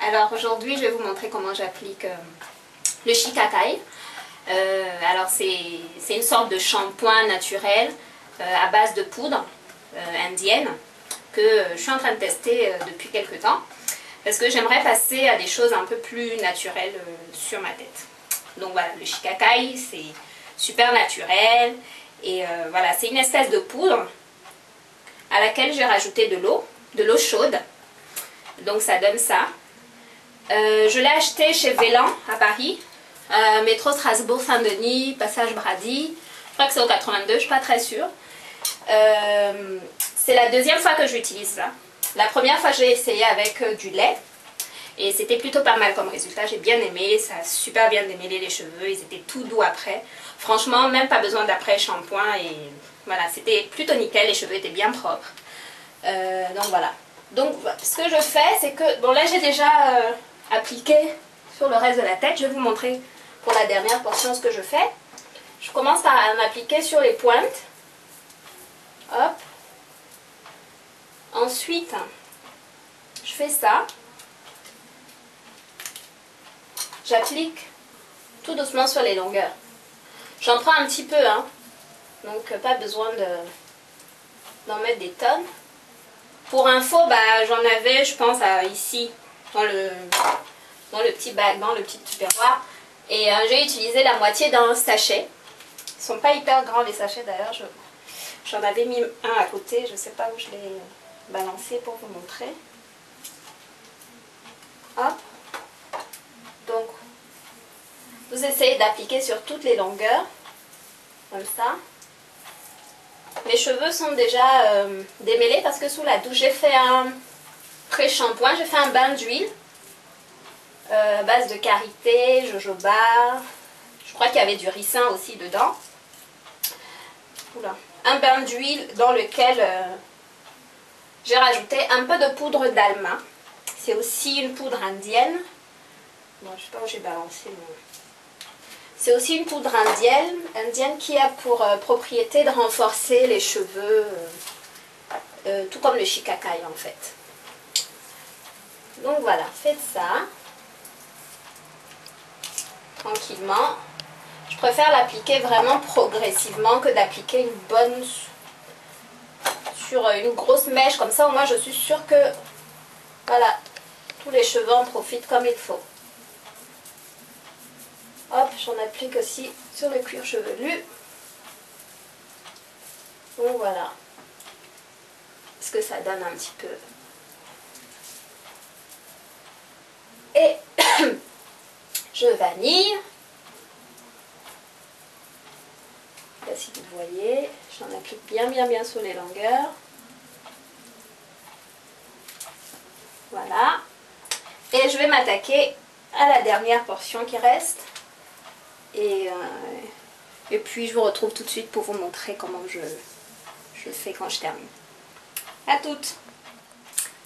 Alors aujourd'hui je vais vous montrer comment j'applique le Shikakai. Alors c'est une sorte de shampoing naturel à base de poudre indienne que je suis en train de tester depuis quelques temps parce que j'aimerais passer à des choses un peu plus naturelles sur ma tête. Donc voilà, le Shikakai c'est super naturel et voilà, c'est une espèce de poudre à laquelle j'ai rajouté de l'eau chaude. Donc ça donne ça. Je l'ai acheté chez Vélan à Paris, métro Strasbourg-Saint-Denis, passage Brady. Je crois que c'est au 82, je ne suis pas très sûre. C'est la deuxième fois que j'utilise ça. La première fois, j'ai essayé avec du lait. Et c'était plutôt pas mal comme résultat. J'ai bien aimé, ça a super bien démêlé les cheveux. Ils étaient tout doux après. Franchement, même pas besoin d'après-shampoing. Et voilà, c'était plutôt nickel. Les cheveux étaient bien propres. Donc voilà. Donc ce que je fais, c'est que... Bon là, j'ai déjà appliqué sur le reste de la tête. Je vais vous montrer pour la dernière portion ce que je fais. Je commence par m'appliquer sur les pointes. Hop. Ensuite, je fais ça. J'applique tout doucement sur les longueurs. J'en prends un petit peu, hein. Donc pas besoin d'en mettre des tonnes. Pour info, bah, j'en avais, je pense, ici, dans le petit bac, dans le petit tupperware. Et j'ai utilisé la moitié d'un sachet. Ils ne sont pas hyper grands les sachets d'ailleurs. J'en avais mis un à côté, je ne sais pas où je l'ai balancé pour vous montrer. Hop. Donc, vous essayez d'appliquer sur toutes les longueurs, comme ça. Mes cheveux sont déjà démêlés parce que sous la douche, j'ai fait un pré-shampoing, j'ai fait un bain d'huile à base de karité, jojoba. Je crois qu'il y avait du ricin aussi dedans. Oula. Un bain d'huile dans lequel j'ai rajouté un peu de poudre d'alma. C'est aussi une poudre indienne. Bon, je ne sais pas où j'ai balancé mon... C'est aussi une poudre indienne qui a pour propriété de renforcer les cheveux, tout comme le Shikakai en fait. Donc voilà, faites ça tranquillement. Je préfère l'appliquer vraiment progressivement que d'appliquer une bonne sur une grosse mèche comme ça. Au moins je suis sûre que voilà, tous les cheveux en profitent comme il faut. Hop, j'en applique aussi sur le cuir chevelu. Donc voilà ce que ça donne un petit peu. Et je vanille. Là, si vous voyez, j'en applique bien sur les longueurs. Voilà. Et je vais m'attaquer à la dernière portion qui reste. Et puis je vous retrouve tout de suite pour vous montrer comment je fais quand je termine. À toutes.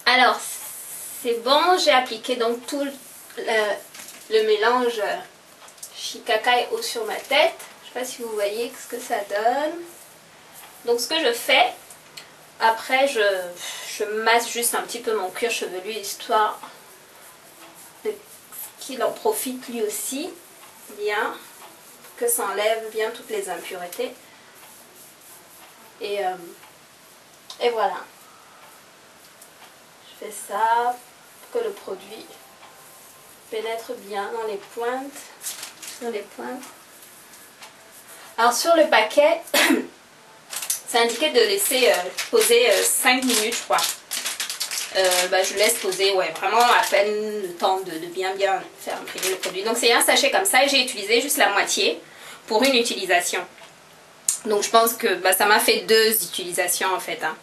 Alors c'est bon, j'ai appliqué donc tout le mélange Shikakai eau sur ma tête. Je ne sais pas si vous voyez ce que ça donne. Donc ce que je fais, après je masse juste un petit peu mon cuir chevelu histoire qu'il en profite lui aussi bien, que ça enlève bien toutes les impuretés. Et voilà. Je fais ça pour que le produit pénètre bien dans les pointes. Sur les pointes. Alors sur le paquet, c'est indiqué de laisser poser 5 minutes, je crois. Je laisse poser, ouais, vraiment à peine le temps de bien faire imprimer le produit. Donc c'est un sachet comme ça et j'ai utilisé juste la moitié pour une utilisation. Donc je pense que ça m'a fait 2 utilisations en fait. Hein.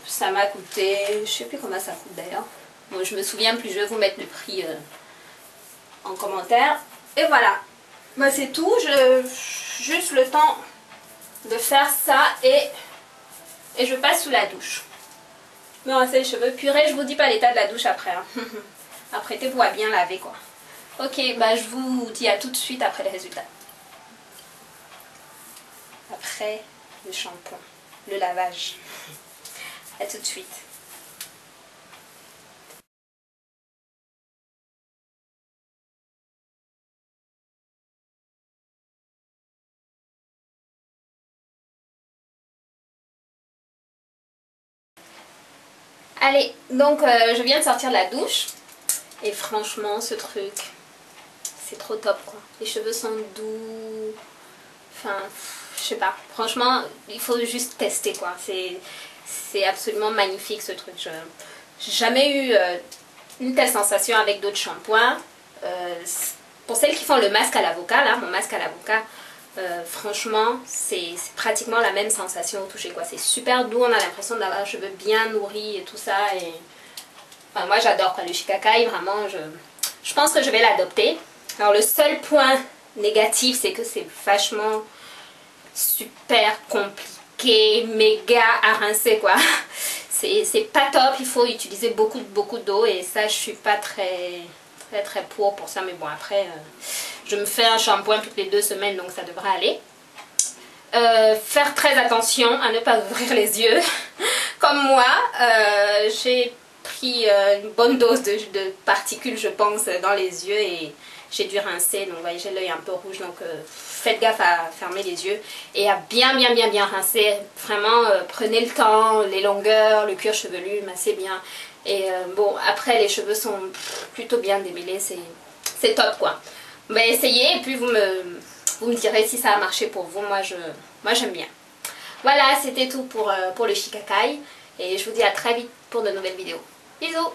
Ça m'a coûté, je sais plus combien ça coûte d'ailleurs. Bon, je me souviens plus, je vais vous mettre le prix en commentaire. Et voilà, c'est tout. Juste le temps de faire ça et je passe sous la douche. Me rincer les cheveux. Purée, je vous dis pas l'état de la douche après. Hein. Apprêtez-vous à bien laver quoi. Ok, je vous dis à tout de suite après les résultats. Après le shampoing, le lavage. À tout de suite. Allez, donc je viens de sortir de la douche. Et franchement, ce truc, c'est trop top quoi. Les cheveux sont doux. Enfin, je sais pas. Franchement, il faut juste tester quoi. C'est absolument magnifique ce truc. J'ai jamais eu une telle sensation avec d'autres shampoings. Pour celles qui font le masque à l'avocat, là, mon masque à l'avocat, franchement, c'est pratiquement la même sensation au toucher quoi. C'est super doux, on a l'impression d'avoir les cheveux bien nourris et tout ça. Et enfin, moi j'adore quoi, le Shikakai, vraiment, je pense que je vais l'adopter. Alors le seul point négatif, c'est que c'est vachement super compliqué, méga à rincer quoi. C'est pas top, il faut utiliser beaucoup d'eau et ça je suis pas très pour ça, mais bon après je me fais un shampoing toutes les 2 semaines donc ça devrait aller. Faire très attention à ne pas ouvrir les yeux comme moi. J'ai pris une bonne dose de particules je pense dans les yeux et j'ai dû rincer, donc j'ai l'œil un peu rouge, donc faites gaffe à fermer les yeux et à bien rincer. Vraiment prenez le temps, les longueurs, le cuir chevelu, massez bien. Et bon, après les cheveux sont plutôt bien démêlés, c'est top quoi. Mais essayez et puis vous me direz si ça a marché pour vous. Moi j'aime bien. Voilà, c'était tout pour le Shikakai et je vous dis à très vite pour de nouvelles vidéos. Bisous!